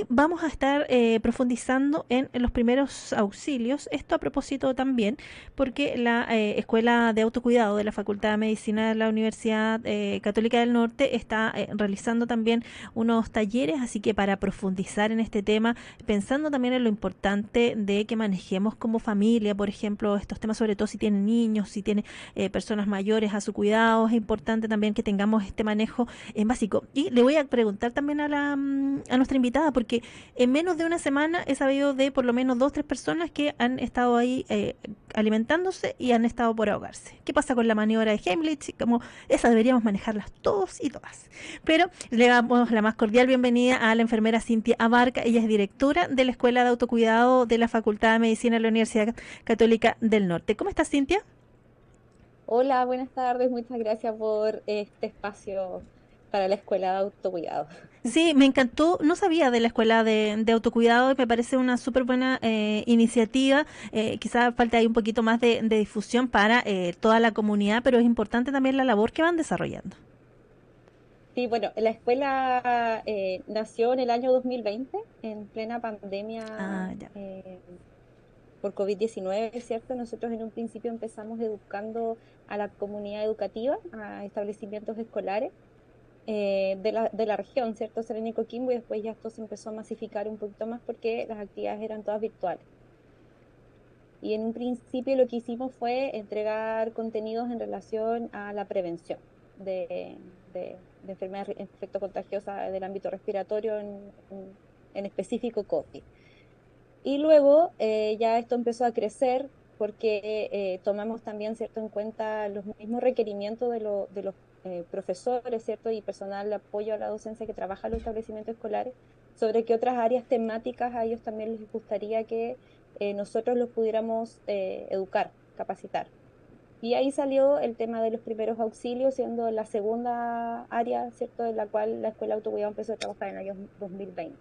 hoy vamos a estar profundizando en los primeros auxilios. Esto a propósito también, porque la Escuela de Autocuidado de la Facultad de Medicina de la Universidad Católica del Norte está realizando también unos talleres, así que para profundizar en este tema, pensando también en lo importante de que manejemos como familia, por ejemplo, estos temas, sobre todo si tienen niños, si tiene personas mayores a su cuidado, es importante también que tengamos este manejo en básico. Y le voy a preguntar también a nuestra invitada, porque en menos de una semana he sabido de por lo menos 2 o 3 personas que han estado ahí alimentándose y han estado por ahogarse. ¿Qué pasa con la maniobra de Heimlich? Como esa deberíamos manejarlas todos y todas. Pero le damos la más cordial bienvenida a la enfermera Cintia Abarca. Ella es directora de la Escuela de Autocuidado de la Facultad de Medicina de la Universidad Católica del Norte. ¿Cómo estás, Cintia? Hola, buenas tardes. Muchas gracias por este espacio para la Escuela de Autocuidado. Sí, me encantó, no sabía de la escuela de autocuidado y me parece una súper buena iniciativa. Quizás falta ahí un poquito más de difusión para toda la comunidad, pero es importante también la labor que van desarrollando. Sí, bueno, la escuela nació en el año 2020, en plena Ah, pandemia ya. por COVID-19, ¿cierto? Nosotros en un principio empezamos educando a la comunidad educativa, a establecimientos escolares de la región, ¿cierto? Serena y Coquimbo, y después ya esto se empezó a masificar un poquito más porque las actividades eran todas virtuales. Y en un principio lo que hicimos fue entregar contenidos en relación a la prevención de enfermedades infectocontagiosas del ámbito respiratorio, en específico COVID. Y luego ya esto empezó a crecer porque tomamos también, ¿cierto?, en cuenta los mismos requerimientos de los profesores, ¿cierto?, y personal de apoyo a la docencia que trabaja en los establecimientos escolares, sobre qué otras áreas temáticas a ellos también les gustaría que nosotros los pudiéramos educar, capacitar. Y ahí salió el tema de los primeros auxilios, siendo la segunda área, ¿cierto?, en la cual la Escuela de Autocuidado empezó a trabajar en el año 2020.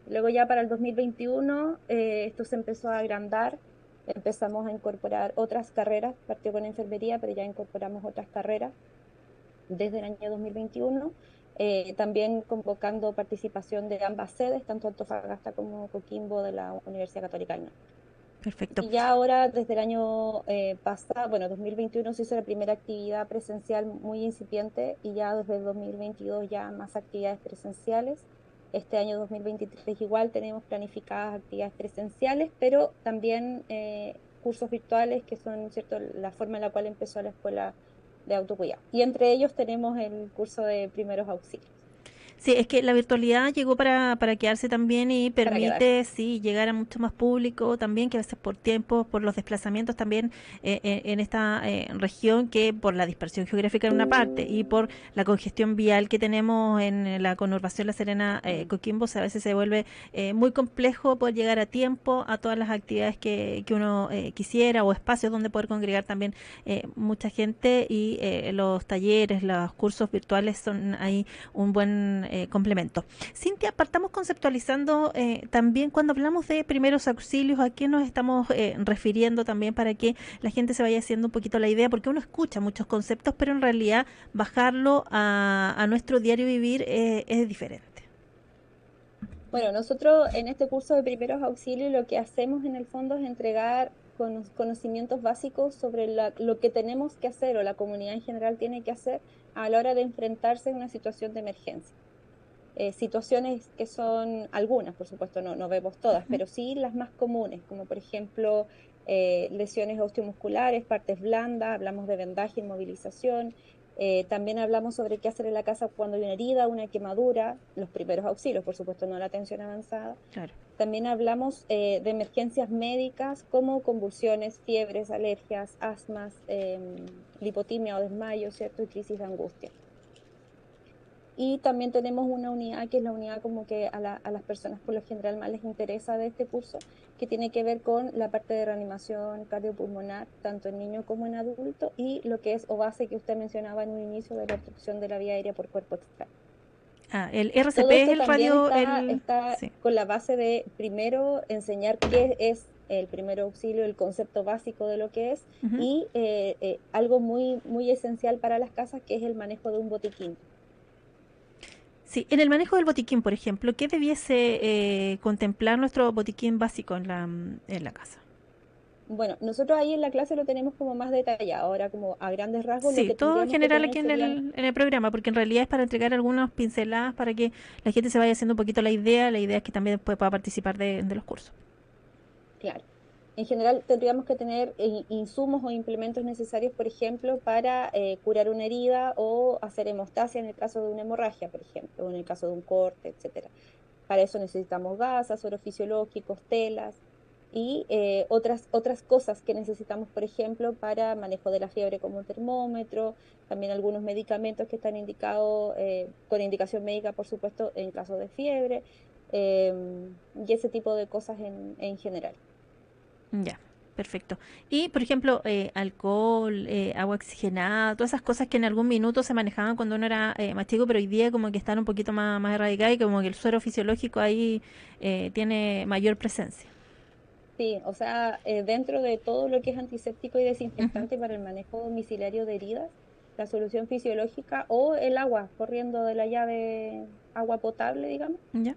Luego ya para el 2021 esto se empezó a agrandar, empezamos a incorporar otras carreras, partió con enfermería, pero ya incorporamos otras carreras desde el año 2021, también convocando participación de ambas sedes, tanto Antofagasta como Coquimbo de la Universidad Católica del Norte. Perfecto. Y ya ahora, desde el año pasado, bueno, 2021 se hizo la primera actividad presencial muy incipiente y ya desde el 2022 ya más actividades presenciales. Este año 2023 igual tenemos planificadas actividades presenciales, pero también cursos virtuales que son, ¿cierto?, la forma en la cual empezó la escuela de autocuidado. Y entre ellos tenemos el curso de primeros auxilios Sí, es que la virtualidad llegó para quedarse también y para quedarse. permite, sí, llegar a mucho más público también, que a veces por tiempo, por los desplazamientos también en esta región, que por la dispersión geográfica en una parte y por la congestión vial que tenemos en la conurbación La Serena, Coquimbo, a veces se vuelve muy complejo poder llegar a tiempo a todas las actividades que uno quisiera, o espacios donde poder congregar también mucha gente, y los talleres, los cursos virtuales son ahí un buen complemento. Cintia, partamos conceptualizando también cuando hablamos de primeros auxilios, a qué nos estamos refiriendo también, para que la gente se vaya haciendo un poquito la idea, porque uno escucha muchos conceptos, pero en realidad bajarlo a nuestro diario vivir es diferente. Bueno, nosotros en este curso de primeros auxilios lo que hacemos en el fondo es entregar conocimientos básicos sobre lo que tenemos que hacer o la comunidad en general tiene que hacer a la hora de enfrentarse a una situación de emergencia. Situaciones que son algunas, por supuesto, no vemos todas, pero sí las más comunes, como por ejemplo lesiones osteomusculares, partes blandas, hablamos de vendaje, inmovilización, también hablamos sobre qué hacer en la casa cuando hay una herida, una quemadura, los primeros auxilios, por supuesto, no la atención avanzada. Claro. También hablamos de emergencias médicas como convulsiones, fiebres, alergias, asmas, lipotimia o desmayo, ¿cierto? Y crisis de angustia. Y también tenemos una unidad que es la unidad como que a las personas por lo general más les interesa de este curso, que tiene que ver con la parte de reanimación cardiopulmonar, tanto en niño como en adulto, y lo que es o base que usted mencionaba en un inicio de la obstrucción de la vía aérea por cuerpo extraño. Ah, el Todo RCP es esto el también radio, está sí. con la base de primero enseñar qué es el primer auxilio, el concepto básico de lo que es, Ujú. y algo muy, muy esencial para las casas, que es el manejo de un botiquín. Sí, en el manejo del botiquín, por ejemplo, ¿qué debiese contemplar nuestro botiquín básico en la casa? Bueno, nosotros ahí en la clase lo tenemos como más detallado. Ahora, como a grandes rasgos, lo Sí, que todo en tendríamos que general tener aquí serían, en el programa, porque en realidad es para entregar algunas pinceladas para que la gente se vaya haciendo un poquito la idea. La idea es que también después pueda participar de los cursos. claro, en general tendríamos que tener insumos o implementos necesarios, por ejemplo, para curar una herida o hacer hemostasia en el caso de una hemorragia, por ejemplo, o en el caso de un corte, etcétera. Para eso necesitamos gasas, sueros fisiológicos, telas y otras cosas que necesitamos, por ejemplo, para manejo de la fiebre como un termómetro, también algunos medicamentos que están indicados, con indicación médica, por supuesto, en caso de fiebre, y ese tipo de cosas en general. Ya, perfecto. Y, por ejemplo, alcohol, agua oxigenada, todas esas cosas que en algún minuto se manejaban cuando uno era más chico, pero hoy día como que están un poquito más erradicadas y como que el suero fisiológico ahí tiene mayor presencia. Sí, o sea, dentro de todo lo que es antiséptico y Ujú. desinfectante para el manejo domiciliario de heridas, la solución fisiológica o el agua corriendo de la llave, agua potable, digamos, Ya.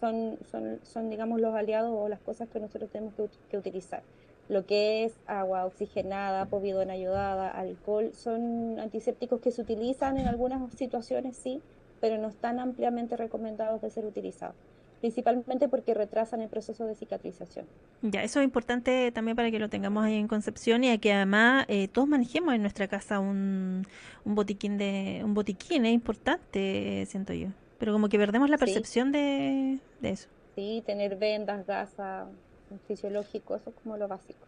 son, digamos, los aliados o las cosas que nosotros tenemos que utilizar. Lo que es agua oxigenada, povidona ayudada, alcohol, son antisépticos que se utilizan en algunas situaciones, sí, pero no están ampliamente recomendados de ser utilizados, principalmente porque retrasan el proceso de cicatrización. Ya, eso es importante también para que lo tengamos ahí en Concepción y a que además todos manejemos en nuestra casa un botiquín es importante, siento yo. Pero como que perdemos la Sí, percepción de eso. sí, tener vendas, gasas, fisiológico, eso es como lo básico.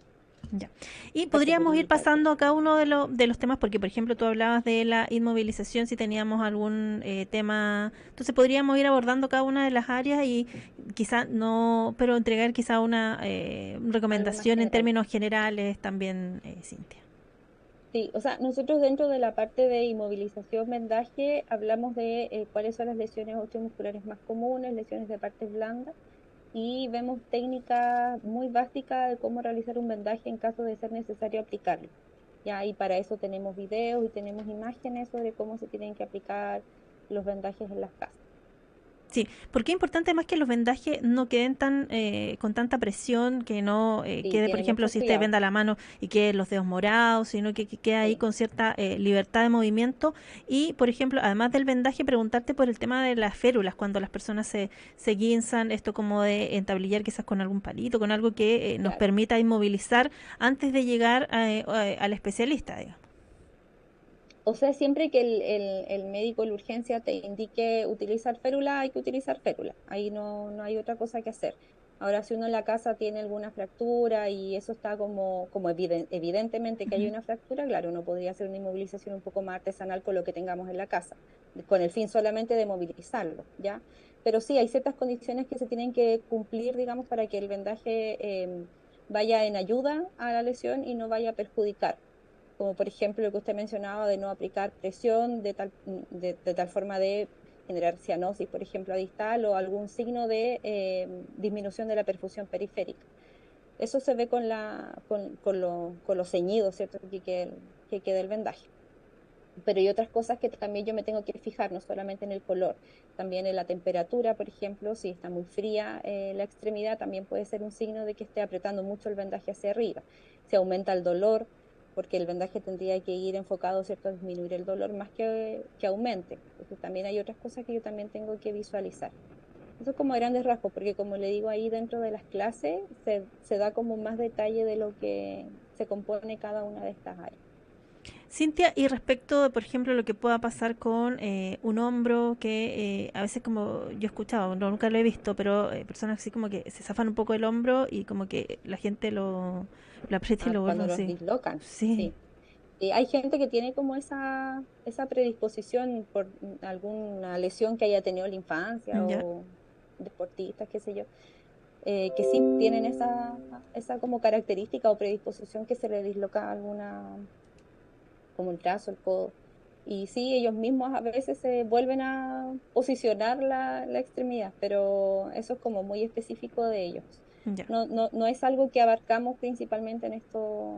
Ya. Y podríamos ir Vaselina, pasando a etcétera. cada uno de los temas, porque por ejemplo tú hablabas de la inmovilización, si teníamos algún tema, entonces podríamos ir abordando cada una de las áreas y quizá no, pero entregar quizá una Algo más recomendación en general. términos generales también, Cintia. Sí, o sea, nosotros dentro de la parte de inmovilización, vendaje, hablamos de cuáles son las lesiones osteomusculares más comunes, lesiones de partes blandas, y vemos técnicas muy básicas de cómo realizar un vendaje en caso de ser necesario aplicarlo. Ya, y para eso tenemos videos y tenemos imágenes sobre cómo se tienen que aplicar los vendajes en las casas. Sí, porque es importante más que los vendajes no queden tan con tanta presión, que no Sí, quede, por tiene ejemplo, mucho si usted cuidado. venda la mano y quede los dedos morados, sino que quede ahí Sí, con cierta libertad de movimiento. Y, por ejemplo, además del vendaje, preguntarte por el tema de las férulas, cuando las personas se guinzan, esto como de entablillar quizás con algún palito, con algo que nos claro. permita inmovilizar antes de llegar al especialista, digamos. O sea, siempre que el médico de la urgencia te indique utilizar férula, hay que utilizar férula. Ahí no hay otra cosa que hacer. Ahora, si uno en la casa tiene alguna fractura y eso está como evidentemente que hay Ujú. una fractura, claro, uno podría hacer una inmovilización un poco más artesanal con lo que tengamos en la casa, con el fin solamente de movilizarlo, ¿ya? Pero sí, hay ciertas condiciones que se tienen que cumplir, digamos, para que el vendaje vaya en ayuda a la lesión y no vaya a perjudicar, como por ejemplo lo que usted mencionaba de no aplicar presión de tal forma de generar cianosis, por ejemplo, a distal o algún signo de disminución de la perfusión periférica. Eso se ve con los ceñidos, ¿cierto? Que queda el vendaje. Pero hay otras cosas que también yo me tengo que fijar, no solamente en el color, también en la temperatura, por ejemplo, si está muy fría la extremidad, también puede ser un signo de que esté apretando mucho el vendaje hacia arriba. Se aumenta el dolor, porque el vendaje tendría que ir enfocado, ¿cierto?, a disminuir el dolor más que aumente. Entonces también hay otras cosas que yo también tengo que visualizar. Eso es como a grandes rasgos, porque como le digo ahí dentro de las clases, se da como más detalle de lo que se compone cada una de estas áreas. Cintia, y respecto de, por ejemplo, lo que pueda pasar con un hombro, que a veces como yo he escuchado, nunca lo he visto, pero personas así como que se zafan un poco el hombro y como que la gente lo aprieta y Ah, lo vuelve cuando los así. dislocan, Sí, sí. Hay gente que tiene como esa predisposición por alguna lesión que haya tenido en la infancia ya. o deportistas, qué sé yo, que sí tienen esa como característica o predisposición que se le disloca alguna, como el brazo, el codo. Y sí, ellos mismos a veces se vuelven a posicionar la extremidad, pero eso es como muy específico de ellos. Ya. No es algo que abarcamos principalmente Y no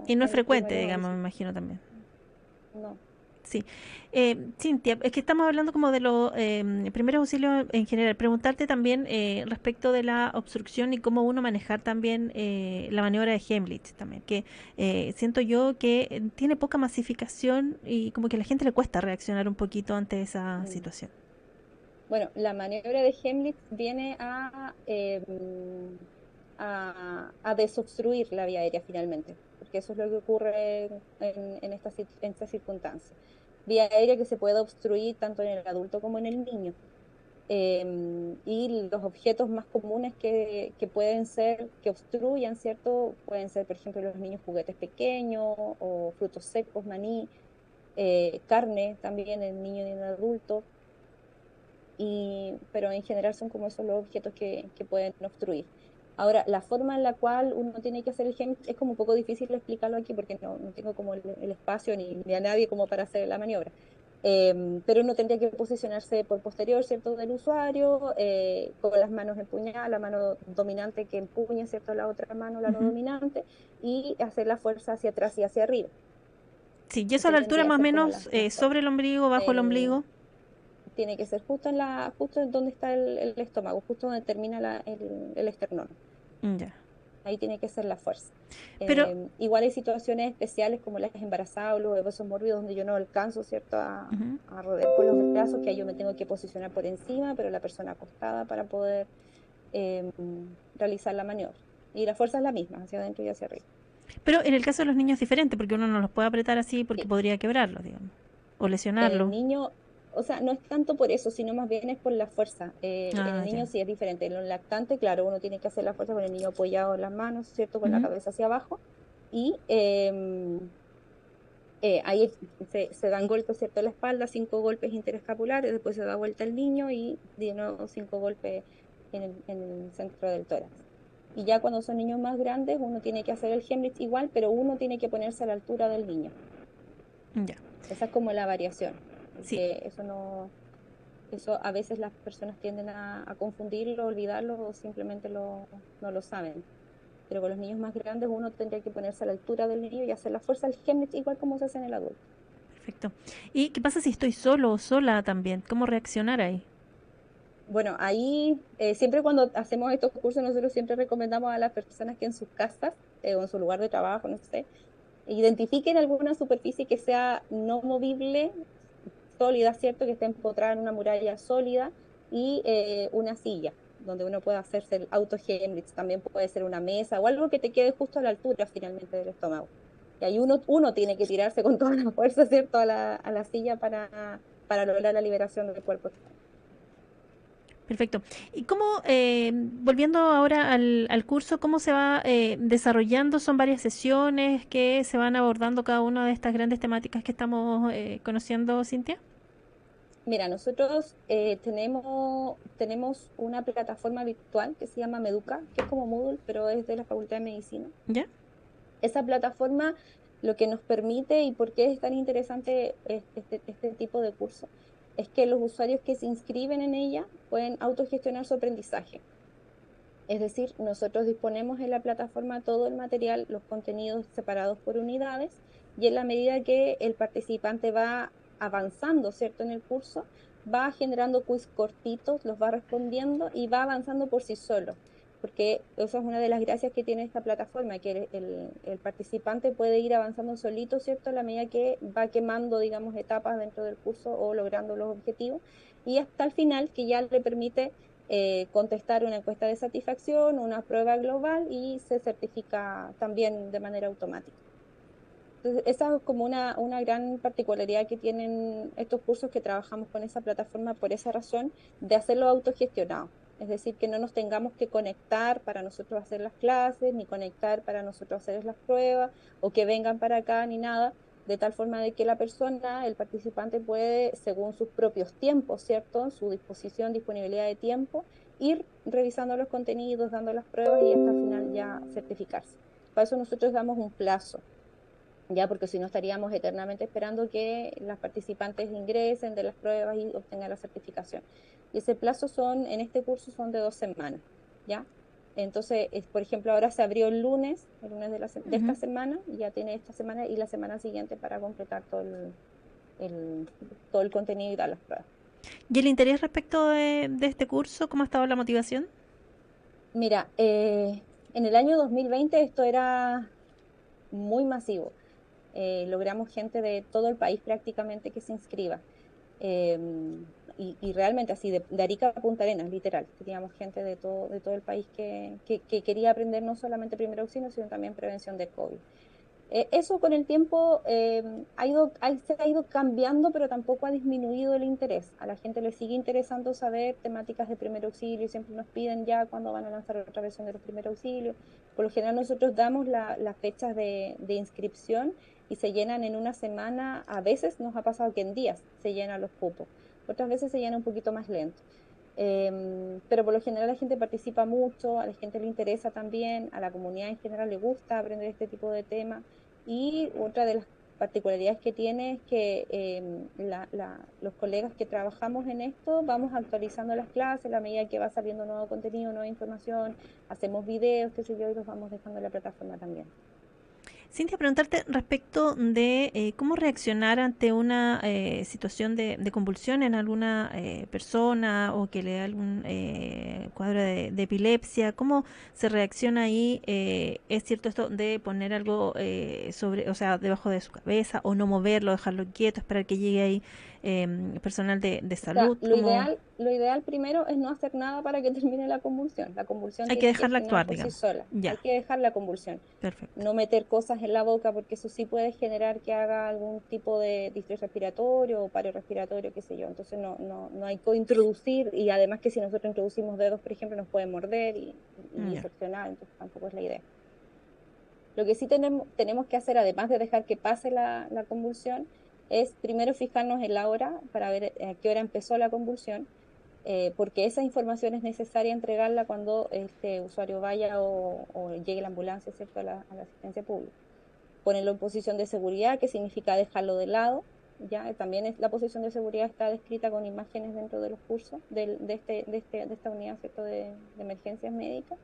es en los frecuente, primeros digamos, me auxilios. imagino también. No. Sí. Cintia, es que estamos hablando como de los primeros auxilios en general. Preguntarte también respecto de la obstrucción y cómo uno manejar también la maniobra de Heimlich también, que siento yo que tiene poca masificación y como que a la gente le cuesta reaccionar un poquito ante esa Mm. situación. Bueno, la maniobra de Heimlich viene a desobstruir la vía aérea finalmente, porque eso es lo que ocurre en esta circunstancia. Vía aérea que se puede obstruir tanto en el adulto como en el niño. Y los objetos más comunes que pueden ser, que obstruyan, ¿cierto? Pueden ser, por ejemplo, los niños juguetes pequeños o frutos secos, maní, carne también en el niño y en el adulto, pero en general son como esos los objetos que pueden obstruir. Ahora, la forma en la cual uno tiene que hacer el GEM es como un poco difícil de explicarlo aquí porque no tengo como el espacio ni a nadie como para hacer la maniobra. Pero uno tendría que posicionarse por posterior, ¿cierto?, del usuario, con las manos empuñadas, la mano dominante que empuñe, ¿cierto?, la otra mano, la no Ujú. dominante, y hacer la fuerza hacia atrás y hacia arriba. Sí, y eso a Esa la altura tendría que más o ser como menos la forma. sobre el ombligo, bajo el En- ombligo. Tiene que ser justo en donde está el estómago, justo donde termina el esternón. Ya. Ahí tiene que ser la fuerza. Pero, Igual hay situaciones especiales como las embarazadas o los obesos mórbidos donde yo no alcanzo, ¿cierto?, ujú, a rodear con los brazos, que ahí yo me tengo que posicionar por encima, pero la persona acostada para poder eh, realizar la maniobra. Y la fuerza es la misma, hacia adentro y hacia arriba. pero en el caso de los niños es diferente porque uno no los puede apretar así porque Sí. podría quebrarlos, digamos, o En el lesionarlos. niño, o sea, no es tanto por eso, sino más bien es por la fuerza. En el Ah, ya. niño sí es diferente. En los lactantes, claro, uno tiene que hacer la fuerza con el niño apoyado en las manos, ¿cierto? Con la Ujú. cabeza hacia abajo. Y ahí se dan golpes, ¿cierto?, en la espalda, 5 golpes interescapulares, después se da vuelta el niño y de nuevo 5 golpes en el centro del tórax. Y ya cuando son niños más grandes, uno tiene que hacer el Heimlich igual, pero uno tiene que ponerse a la altura del niño. Ya. Esa es como la variación, Sí. porque eso a veces las personas tienden a confundirlo, olvidarlo o simplemente no lo saben. Pero con los niños más grandes uno tendría que ponerse a la altura del niño y hacer la fuerza del Heimlich igual como se hace en el adulto. Perfecto. ¿Y qué pasa si estoy solo o sola también? ¿Cómo reaccionar ahí? Bueno, ahí siempre cuando hacemos estos cursos nosotros siempre recomendamos a las personas que en sus casas o en su lugar de trabajo, no sé, identifiquen alguna superficie que sea no movible, sólida, ¿cierto? Que esté empotrada en una muralla sólida y una silla donde uno pueda hacerse el auto Heimlich. También puede ser una mesa o algo que te quede justo a la altura finalmente del estómago. Y ahí uno tiene que tirarse con toda la fuerza, ¿cierto?, a la silla para lograr la liberación del cuerpo externo. Perfecto. ¿Y cómo, volviendo ahora al curso, cómo se va desarrollando? ¿Son varias sesiones que se van abordando cada una de estas grandes temáticas que estamos conociendo, Cintia? Mira, nosotros tenemos una plataforma virtual que se llama Meduca, que es como Moodle, pero es de la Facultad de Medicina. ¿Ya? Esa plataforma lo que nos permite y por qué es tan interesante este tipo de curso es que los usuarios que se inscriben en ella pueden autogestionar su aprendizaje. Es decir, nosotros disponemos en la plataforma todo el material, los contenidos separados por unidades, y en la medida que el participante va avanzando, ¿cierto?, en el curso, va generando quiz cortitos, los va respondiendo y va avanzando por sí solo. Porque eso es una de las gracias que tiene esta plataforma, que el participante puede ir avanzando solito, ¿cierto?, a la medida que va quemando, digamos, etapas dentro del curso o logrando los objetivos, y hasta el final, que ya le permite contestar una encuesta de satisfacción, una prueba global y se certifica también de manera automática. Entonces, esa es como una gran particularidad que tienen estos cursos que trabajamos con esa plataforma por esa razón de hacerlo autogestionado. Es decir, que no nos tengamos que conectar para nosotros hacer las clases, ni conectar para nosotros hacer las pruebas, o que vengan para acá, ni nada, de tal forma de que la persona, el participante puede, según sus propios tiempos, ¿cierto? Su disposición, disponibilidad de tiempo, ir revisando los contenidos, dando las pruebas y hasta el final ya certificarse. Para eso nosotros damos un plazo, ya, porque si no estaríamos eternamente esperando que las participantes ingresen de las pruebas y obtengan la certificación. Y ese plazo en este curso son de 2 semanas, ¿ya? Entonces, por ejemplo, ahora se abrió el lunes de esta Ujú. semana, y ya tiene esta semana y la semana siguiente para completar todo el- todo el contenido y dar las pruebas. ¿Y el interés respecto de este curso? ¿Cómo ha estado la motivación? Mira, en el año 2020 esto era muy masivo. Logramos gente de todo el país prácticamente que se inscriba. Eh, y realmente así, de Arica a Punta Arenas, literal. Teníamos gente de todo el país que quería aprender no solamente primer auxilio, sino también prevención de COVID. Eso con el tiempo se ha ido cambiando, pero tampoco ha disminuido el interés. A la gente le sigue interesando saber temáticas de primer auxilio y siempre nos piden ya cuándo van a lanzar otra versión de los primeros auxilios. Por lo general nosotros damos las fechas de inscripción y se llenan en una semana. A veces nos ha pasado que en días se llenan los cupos, otras veces se llena un poquito más lento. Pero por lo general la gente participa mucho, a la gente le interesa también, a la comunidad en general le gusta aprender este tipo de temas. Y otra de las particularidades que tiene es que los colegas que trabajamos en esto vamos actualizando las clases a la medida que va saliendo nuevo contenido, nueva información, hacemos videos, qué sé yo, y los vamos dejando en la plataforma también. Cintia, preguntarte respecto de cómo reaccionar ante una situación de convulsión en alguna persona o que le da algún cuadro de epilepsia. ¿Cómo se reacciona ahí? ¿Es cierto esto de poner algo sobre, o sea, debajo de su cabeza o no moverlo, dejarlo quieto, esperar que llegue ahí personal de O sea, salud? ¿Cómo lo ideal primero es no hacer nada para que termine la convulsión. La convulsión hay que tiene que dejarla frenar actuar, por sí digamos? sola. Hay Ya, que dejar la convulsión. perfecto. No meter cosas en la boca porque eso sí puede generar que haga algún tipo de distrés respiratorio o paro respiratorio, qué sé yo. Entonces no hay que introducir y además que si nosotros introducimos dedos, por ejemplo, nos pueden morder y Ya. diseccionar, entonces tampoco es la idea. Lo que sí tenemos que hacer, además de dejar que pase la convulsión, es primero fijarnos en la hora para ver a qué hora empezó la convulsión, porque esa información es necesaria entregarla cuando este usuario vaya o llegue la ambulancia, ¿cierto? A la asistencia pública. Ponerlo en posición de seguridad, que significa dejarlo de lado. Ya también la posición de seguridad está descrita con imágenes dentro de los cursos de esta unidad, ¿cierto? De emergencias médicas.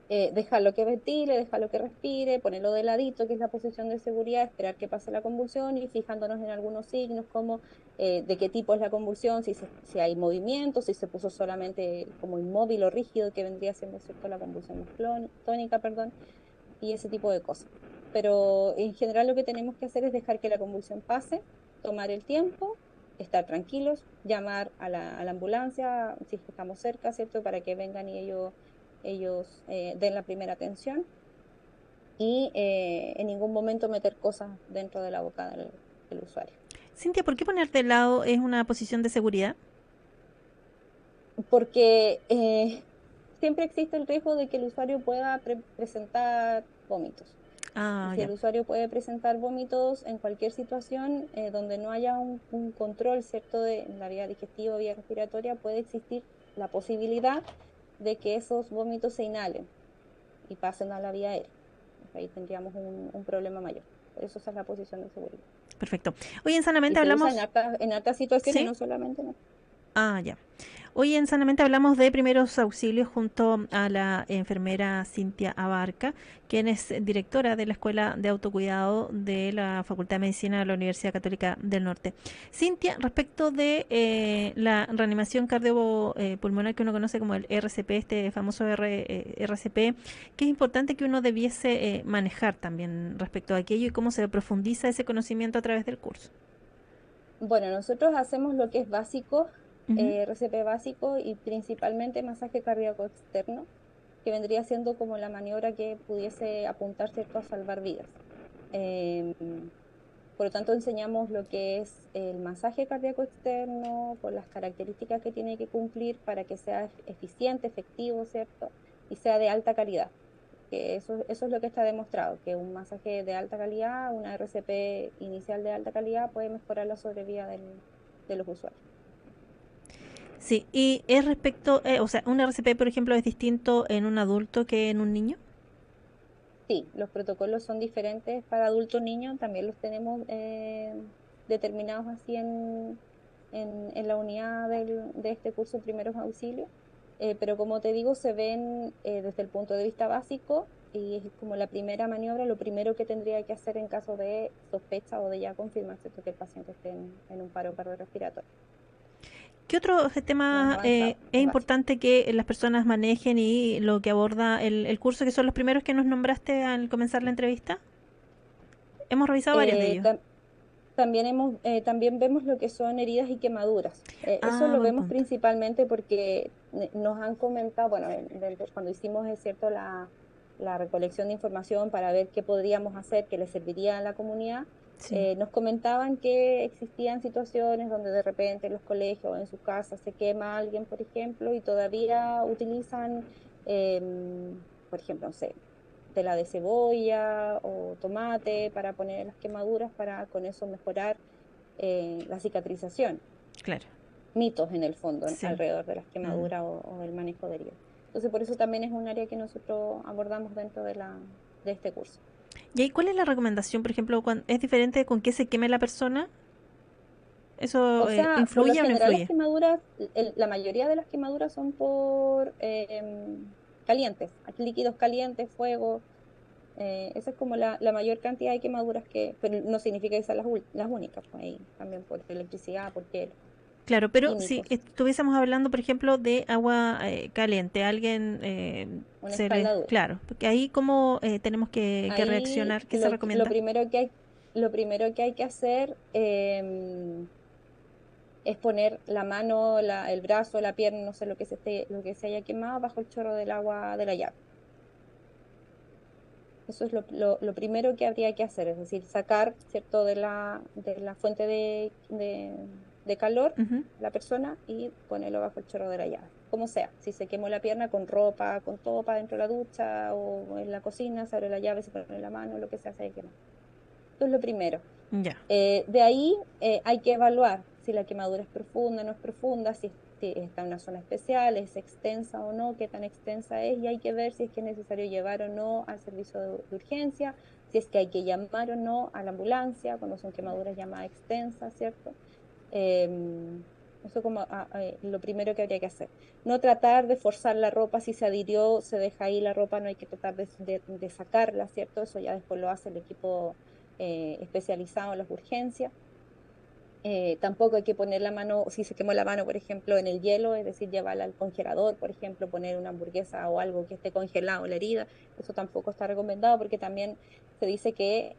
Dejarlo que ventile, dejarlo que respire, ponerlo de ladito, que es la posición de seguridad, esperar que pase la convulsión y fijándonos en algunos signos como de qué tipo es la convulsión, si hay movimiento, si se puso solamente como inmóvil o rígido, que vendría siendo cierto la convulsión más tónica, perdón, y ese tipo de cosas. Pero en general lo que tenemos que hacer es dejar que la convulsión pase, tomar el tiempo, estar tranquilos, llamar a la ambulancia si es que estamos cerca, ¿cierto? Para que vengan y ellos den la primera atención y en ningún momento meter cosas dentro de la boca del usuario. Cintia, ¿por qué poner de lado es una posición de seguridad? Porque siempre existe el riesgo de que el usuario pueda presentar vómitos. Y Ah, si ya. el usuario puede presentar vómitos en cualquier situación donde no haya un control, ¿cierto?, de la vía digestiva o vía respiratoria, puede existir la posibilidad de que esos vómitos se inhalen y pasen a la vía aérea. Ahí tendríamos un problema mayor. Por eso esa es la posición de seguridad. Perfecto. Hoy en Y Sanamente se usa hablamos, en hartas situaciones, ¿sí? no solamente en... Ah, ya. Hoy en Sanamente hablamos de primeros auxilios junto a la enfermera Cintia Abarca, quien es directora de la Escuela de Autocuidado de la Facultad de Medicina de la Universidad Católica del Norte. Cintia, respecto de la reanimación cardiopulmonar que uno conoce como el RCP, este famoso RCP, ¿qué es importante que uno debiese manejar también respecto a aquello y cómo se profundiza ese conocimiento a través del curso? Bueno, nosotros hacemos lo que es básico, Ujú. RCP básico y principalmente masaje cardíaco externo, que vendría siendo como la maniobra que pudiese apuntar, ¿cierto?, a salvar vidas. Em, por lo tanto, enseñamos lo que es el masaje cardíaco externo, con las características que tiene que cumplir para que sea eficiente, efectivo, ¿cierto? Y sea de alta calidad. Que eso es lo que está demostrado, que un masaje de alta calidad, una RCP inicial de alta calidad puede mejorar la sobrevida de los usuarios. Sí, y es respecto, o sea, un RCP, por ejemplo, es distinto en un adulto que en un niño. Sí, los protocolos son diferentes para adultos niños, también los tenemos determinados así en la unidad de este curso Primeros Auxilios, pero como te digo, se ven desde el punto de vista básico, y es como la primera maniobra, lo primero que tendría que hacer en caso de sospecha o de ya confirmar, ¿cierto?, que el paciente esté en un paro cardiorrespiratorio. ¿Qué otro Más tema avanzado, es es básico. importante que las personas manejen y lo que aborda el curso, que son los primeros que nos nombraste al comenzar la entrevista? Hemos revisado varios de Eh, ellos. tam- también vemos lo que son heridas y quemaduras. Eso Ah, lo buen vemos punto. principalmente porque nos han comentado, bueno, cuando hicimos, es cierto, la recolección de información para ver qué podríamos hacer que le serviría a la comunidad, Sí, nos comentaban que existían situaciones donde de repente en los colegios o en sus casas se quema alguien, por ejemplo, y todavía utilizan, por ejemplo, no sé, tela de cebolla o tomate para poner las quemaduras para con eso mejorar la cicatrización. claro. Mitos en el fondo Sí. alrededor de las Mm. quemaduras o del manejo de heridas. Entonces por eso también es un área que nosotros abordamos dentro de este curso. ¿Y ahí cuál es la recomendación, por ejemplo, es diferente con qué se queme la persona? ¿Eso O sea, por lo influye o no general las influye? quemaduras, la mayoría de las quemaduras son por calientes, líquidos calientes, fuego. Esa es como la mayor cantidad de quemaduras pero no significa que sean las únicas, pues ahí también por electricidad, por hielo, Claro, pero si químicos, estuviésemos hablando, por ejemplo, de agua caliente, alguien una escaldadura. Claro, porque ahí cómo tenemos que Ahí reaccionar, ¿qué se recomienda? lo primero que hay que hacer es poner la mano, el brazo, la pierna, no sé lo que se haya quemado bajo el chorro del agua de la llave. Eso es lo primero que habría que hacer, es decir, sacar, ¿cierto?, de la fuente de calor Ujú. la persona y ponerlo bajo el chorro de la llave. Como sea, si se quemó la pierna con ropa, con todo para dentro de la ducha o en la cocina, se abre la llave, se pone en la mano, lo que sea, se haya quemado. Esto es lo primero. Ya, De ahí hay que evaluar si la quemadura es profunda, no es profunda, si está en una zona especial, es extensa o no, qué tan extensa es, y hay que ver si es que es necesario llevar o no al servicio de urgencia, si es que hay que llamar o no a la ambulancia, cuando son quemaduras ya más extensas, ¿cierto? Eso como lo primero que habría que hacer. No tratar de forzar la ropa, si se adhirió, se deja ahí la ropa, no hay que tratar de sacarla, ¿cierto? Eso ya después lo hace el equipo especializado en las urgencias. Tampoco hay que poner la mano, si se quemó la mano, por ejemplo, en el hielo, es decir, llevarla al congelador, por ejemplo, poner una hamburguesa o algo que esté congelado en la herida. Eso tampoco está recomendado porque también se dice que